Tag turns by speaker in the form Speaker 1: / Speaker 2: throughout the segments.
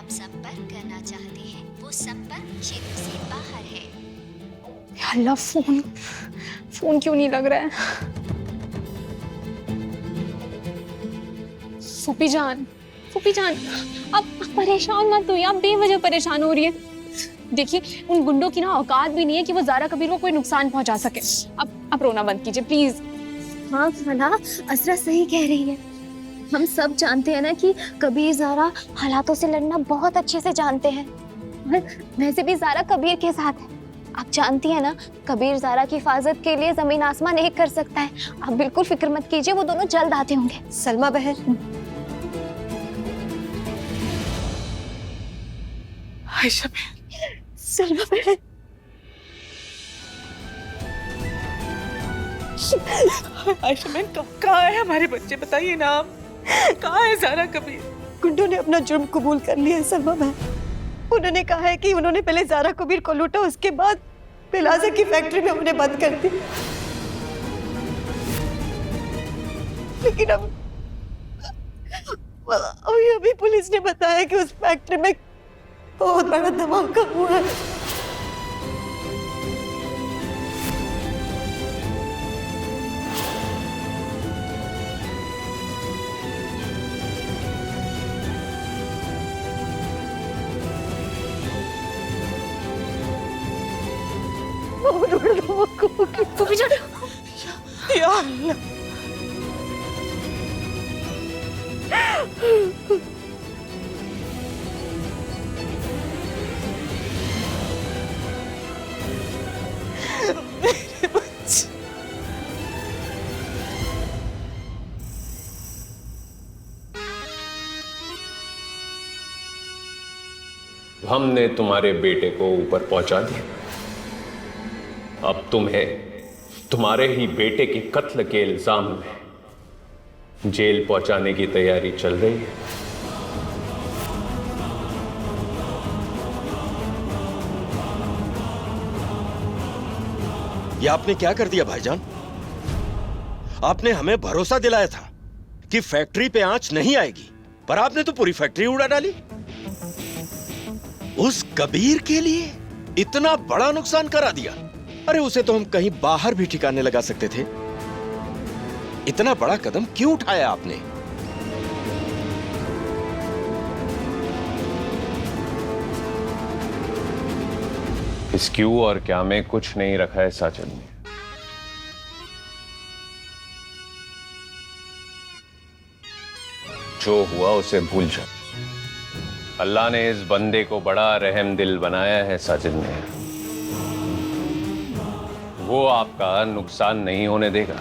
Speaker 1: आप संपर्क करना चाहते हैं वो संपर्क क्षेत्र से बाहर है।
Speaker 2: अल्लाह, फोन क्यों नहीं लग रहा है? फूफी जान, आप परेशान मत होइए, आप बेवजह परेशान हो रही है। देखिए, उन गुंडों की ना औकात भी नहीं है कि वो ज़ारा कबीर को कोई नुकसान पहुंचा सके। अब रोना बंद कीजिए प्लीज।
Speaker 3: हाँ खाला, असरा सही कह रही है। हम सब जानते हैं ना कि कबीर ज़ारा हालातों से लड़ना बहुत अच्छे से जानते हैं। वैसे भी ज़ारा कबीर के साथ है। आप जानती हैं ना, कबीर ज़ारा की हिफाजत के लिए जमीन आसमान एक कर सकता है। आप बिल्कुल फिक्र मत कीजिए, वो दोनों जल्द आते होंगे।
Speaker 4: सलमा बहन,
Speaker 5: आयशा बहन,
Speaker 4: सलमा बहन,
Speaker 5: आयशा बहन, कहाँ है हमारे बच्चे? बताइए ना आप, कहाँ है ज़ारा कबीर?
Speaker 4: गुंडों ने अपना जुर्म कबूल कर लिया है सलमा बहन। उन्होंने कहा है कि उन्होंने पहले ज़ारा कबीर को लूटा, उसके बाद पिलाजा की फैक्ट्री में उन्हें बंद कर दिया। लेकिन अब अभी पुलिस ने बताया कि उस फैक्ट्री में बहुत बड़ा धमाका हुआ है।
Speaker 2: फूफी जान,
Speaker 5: या अल्लाह, मेरे बच्चे।
Speaker 6: हमने तुम्हारे बेटे को ऊपर पहुंचा दिया। अब तुम्हें तुम्हारे ही बेटे के कत्ल के इल्जाम में जेल पहुंचाने की तैयारी चल रही है।
Speaker 7: ये आपने क्या कर दिया भाईजान? आपने हमें भरोसा दिलाया था कि फैक्ट्री पे आंच नहीं आएगी, पर आपने तो पूरी फैक्ट्री उड़ा डाली। उस कबीर के लिए इतना बड़ा नुकसान करा दिया। अरे उसे तो हम कहीं बाहर भी ठिकाने लगा सकते थे। इतना बड़ा कदम क्यों उठाया आपने?
Speaker 6: इस क्यों और क्या में कुछ नहीं रखा है साजन ने। जो हुआ उसे भूल जा। अल्लाह ने इस बंदे को बड़ा रहम दिल बनाया है साजिद ने। वो आपका नुकसान नहीं होने देगा।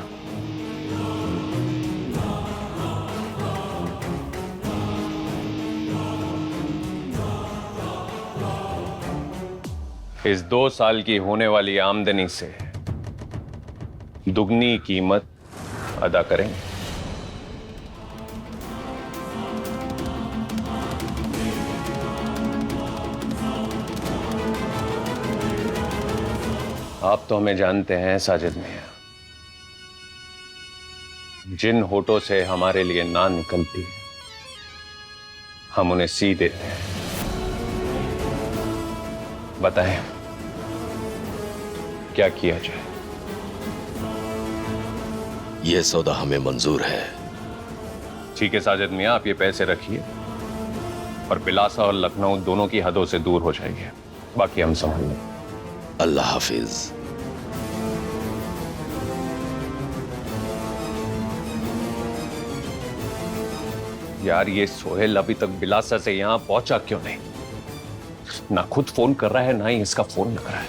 Speaker 6: इस 2 साल की होने वाली आमदनी से दुगनी कीमत अदा करेंगे। आप तो हमें जानते हैं साजिद मियां, जिन होठों से हमारे लिए ना निकलती है हम उन्हें सी देते हैं। बताएं क्या किया जाए?
Speaker 7: यह सौदा हमें मंजूर है।
Speaker 6: ठीक है साजिद मियां, आप ये पैसे रखिए और बिलासा और लखनऊ दोनों की हदों से दूर हो जाइए। बाकी हम संभाल लेंगे।
Speaker 7: अल्लाह हाफिज।
Speaker 6: यार ये सोहेल अभी तक बिलासा से यहां पहुंचा क्यों नहीं? ना खुद फोन कर रहा है ना ही इसका फोन लग रहा है।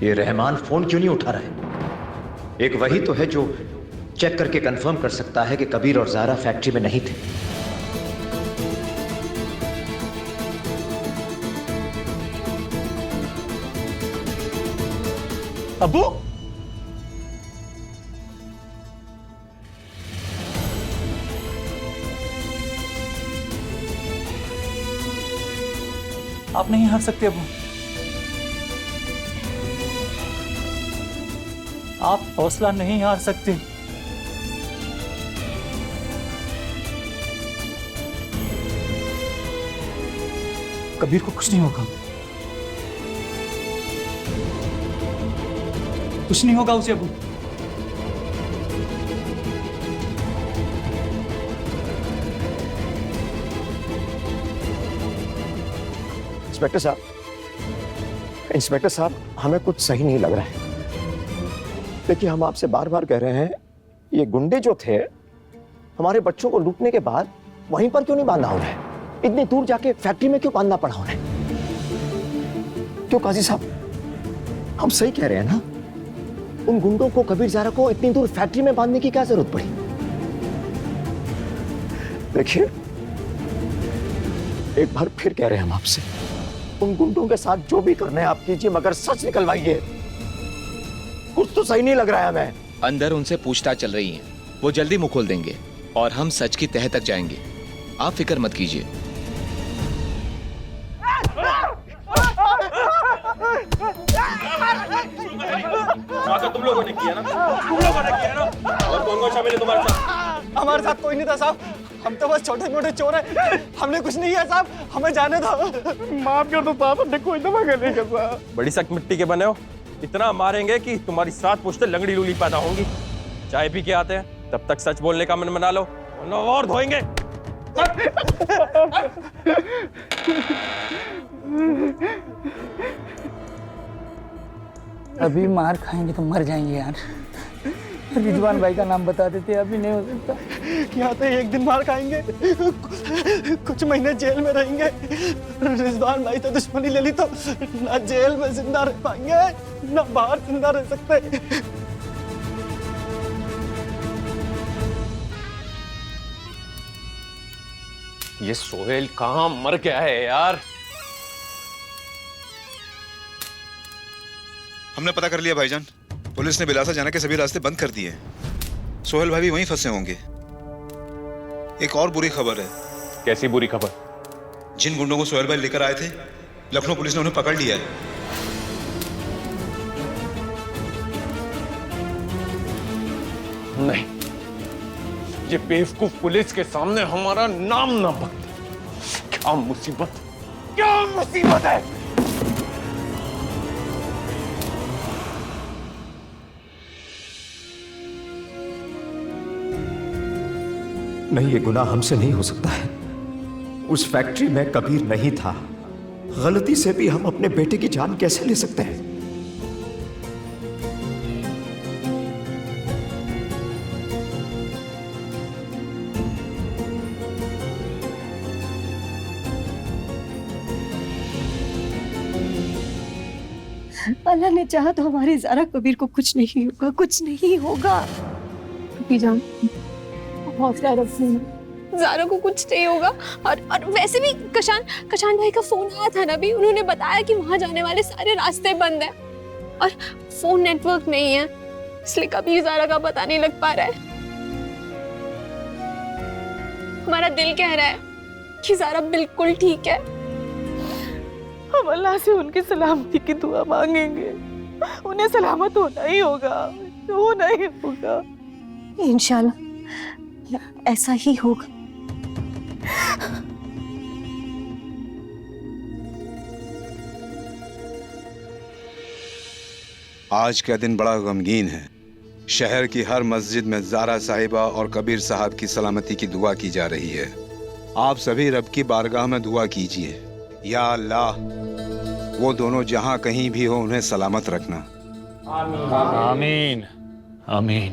Speaker 8: ये रहमान फोन क्यों नहीं उठा रहा है? एक वही तो है जो चेक करके कंफर्म कर सकता है कि कबीर और ज़ारा फैक्ट्री में नहीं थे।
Speaker 9: अब्बू, आप नहीं हंस सकते अब्बू। आप हौसला नहीं हार सकते। कबीर को कुछ नहीं होगा, कुछ नहीं होगा उसे अबू।
Speaker 10: इंस्पेक्टर साहब, हमें कुछ सही नहीं लग रहा है। देखिए, हम आपसे बार बार कह रहे हैं, ये गुंडे जो थे हमारे बच्चों को लूटने के बाद वहीं पर क्यों नहीं बांधा उन्हें? इतनी दूर जाके फैक्ट्री में क्यों बांधना पड़ा उन्हें? क्यों काजी साहब, हम सही कह रहे हैं ना? उन गुंडों को, कबीर ज़ारा को इतनी दूर फैक्ट्री में बांधने की क्या जरूरत पड़ी? देखिए, एक बार फिर कह रहे हैं हम आपसे, उन गुंडों के साथ जो भी करना है आप कीजिए, मगर सच निकलवाइए। कुछ तो सही नहीं लग रहा है हमें।
Speaker 7: अंदर उनसे पूछताछ चल रही है, वो जल्दी मुंह खोल देंगे और हम सच की तह तक जाएंगे। आप फिक्र मत कीजिए।
Speaker 11: तुम लोगों ने किया ना? तुम लोगों ने किया ना? और कौन-कौन शामिल है तुम्हारे साथ?
Speaker 9: हमारे साथ कोई नहीं था साहब, हम तो बस छोटे मोटे चोर हैं। हमने कुछ नहीं किया साहब, हमें जाने दो।
Speaker 11: माफ कर दो साहब, हमने कोई दफा कर नहीं किया। बड़ी सख्त मिट्टी के बने हो, इतना मारेंगे कि तुम्हारी 7 पुश्तें लंगड़ी लूली पैदा होंगी। चाय पी के आते हैं, तब तक सच बोलने का मन बना लो, वरना और धोएंगे।
Speaker 9: अभी मार खाएंगे तो मर जाएंगे यार। रिजवान भाई का नाम बता देते, अभी नहीं हो सकता। क्या तो एक दिन मार खाएंगे, कुछ महीने जेल में रहेंगे। रिजवान भाई तो दुश्मनी ले ली तो ना जेल में जिंदा रह पाएंगे ना बाहर जिंदा रह सकते।
Speaker 6: ये सोहेल कहाँ मर गया है यार?
Speaker 12: हमने पता कर लिया भाईजान, पुलिस ने बिलासा जाने के सभी रास्ते बंद कर दिए। सोहेल भाई भी वहीं फंसे होंगे। एक और बुरी खबर है।
Speaker 6: कैसी बुरी खबर?
Speaker 12: जिन गुंडों को सोहेल भाई लेकर आए थे, लखनऊ पुलिस ने उन्हें पकड़ लिया है।
Speaker 6: नहीं, ये बेवकूफ पुलिस के सामने हमारा नाम ना बकते। क्या मुसीबत, क्या मुसीबत है?
Speaker 10: नहीं, ये गुनाह हमसे नहीं हो सकता है। उस फैक्ट्री में कबीर नहीं था। गलती से भी हम अपने बेटे की जान कैसे ले सकते हैं?
Speaker 4: अल्लाह ने चाहा तो हमारे ज़ारा कबीर को कुछ नहीं होगा, कुछ नहीं होगा।
Speaker 2: जान, हौसला रखिए, ज़ारा को कुछ नहीं होगा। और वैसे भी कशान भाई का फोन आया था ना, भी उन्होंने बताया कि वहां जाने वाले सारे रास्ते बंद हैं और फोन नेटवर्क नहीं है, इसलिए कभी ज़ारा का पता नहीं लग पा रहा है। हमारा दिल कह रहा है कि ज़ारा बिल्कुल ठीक है।
Speaker 5: हम अल्लाह से उनकी सलामती की दुआ मांगेंगे। उन्हें सलामत होना ही होगा, होना ही होगा।
Speaker 4: इंशाल्लाह ऐसा ही होगा।
Speaker 12: आज का दिन बड़ा गमगीन है। शहर की हर मस्जिद में ज़ारा साहिबा और कबीर साहब की सलामती की दुआ की जा रही है। आप सभी रब की बारगाह में दुआ कीजिए, या अल्लाह, वो दोनों जहां कहीं भी हो उन्हें सलामत रखना।
Speaker 9: आमीन आमीन।